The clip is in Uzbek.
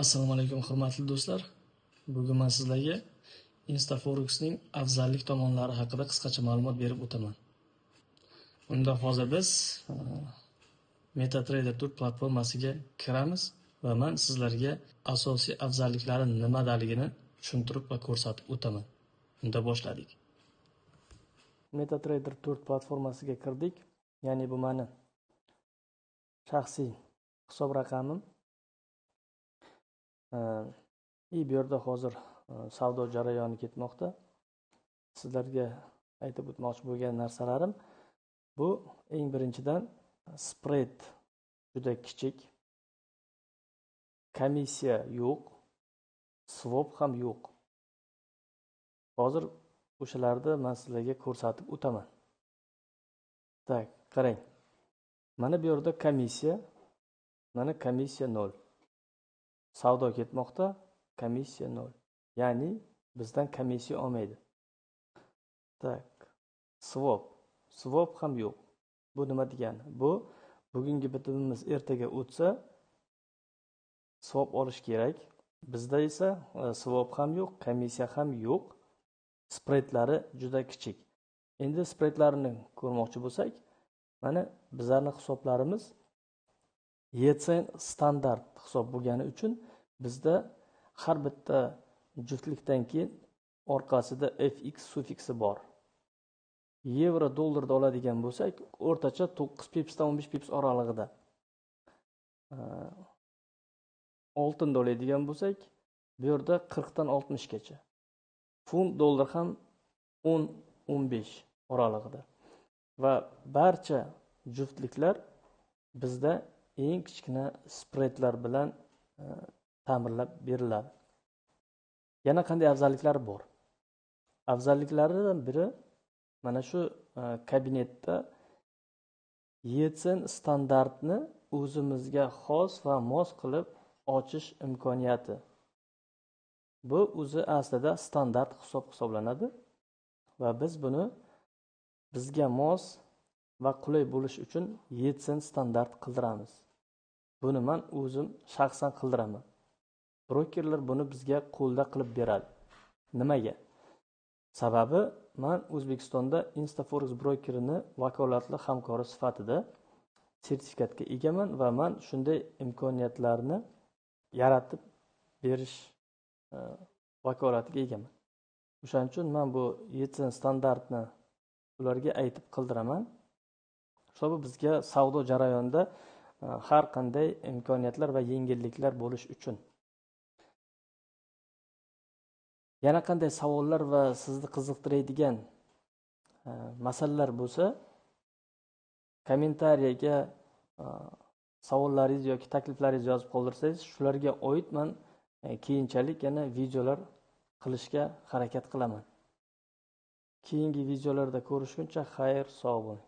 Assalomu alaykum hurmatli do'stlar. Bugun men sizlarga Instaforex'ning afzallik tomonlari haqida qisqacha ma'lumot berib o'taman. Unda hozir biz MetaTrader 4 platformasiga kiramiz va men sizlarga asosiy afzalliklari nimadaligini tushuntirib va ko'rsatib o'taman. Unda boshladik. MetaTrader 4 platformasiga kirdik. Ya'ni bu meni shaxsiy hisob raqamim. Bu yerda hozir savdo jarayoni ketmoqda. Sizlarga aytib o'tmoqchi bo'lgan narsalarim bu eng birinchidan spread juda kichik, komissiya yo'q, swap ham yo'q. Hozir o'shalarni men sizlarga ko'rsatib o'taman. Tak, qarang. Mana bu yerda komissiya, mana komissiya 0. Savdo ketmoqda, komissiya 0. Ya'ni bizdan komissiya olmaydi. Tak. Swap ham yo'q. Bu nima degani? Bu bugungi bitimimiz ertaga o'tsa swap olish kerak. Bizda esa swap ham yo'q, komissiya ham yo'q. Spreadlari juda kichik. Endi spreadlarini ko'rmoqchi bo'lsak, mana bizlarning hisoblarimiz YTN standart hisob bo'lgani uchun bizda har bitta juftlikdan keyin orqasida FX suffiksi bor. Yevro dollarda oladigan bo'lsak, o'rtacha 9 pipsdan 15 pips oralig'ida. Oltinda oladigan bo'lsak, bu yerda 40 dan 60 gacha. Funt dollar ham 10-15 oralig'ida. Va barcha juftliklar bizda eng kichkina spreadlar bilan ta'minlab beriladi. Yana qanday afzalliklari bor? Afzalliklaridan biri mana shu kabinetda YTN standartni o'zimizga xos va mos qilib ochish imkoniyati. Bu o'zi aslida standart hisoblanadi va biz buni bizga mos va qulay bo'lish uchun YTN standart qildiramiz. Buni men o'zim shaxsan qildiraman. Brokerlar buni bizga qo'lda qilib beradi. Nimaga? Sababi men O'zbekistonda Instaforex brokerini vakolatli hamkori sifatida sertifikatga egaman va men shunday imkoniyatlarni yaratib berish vakolatiga egaman. O'shaning uchun men bu YTN standartni ularga aytib qildiraman. Sho'bi bizga savdo jarayonida har qanday imkoniyatlar va yengilliklar bo'lish uchun. Yana qanday savollar va sizni qiziqtiradigan masalalar bo'lsa, kommentariyaga savollaringiz yoki takliflaringizni yozib qoldirsangiz, shularga oid men keyinchalik yana videolar qilishga harakat qilaman. Keyingi videolarda ko'rishguncha xayr, sog' bo'ling.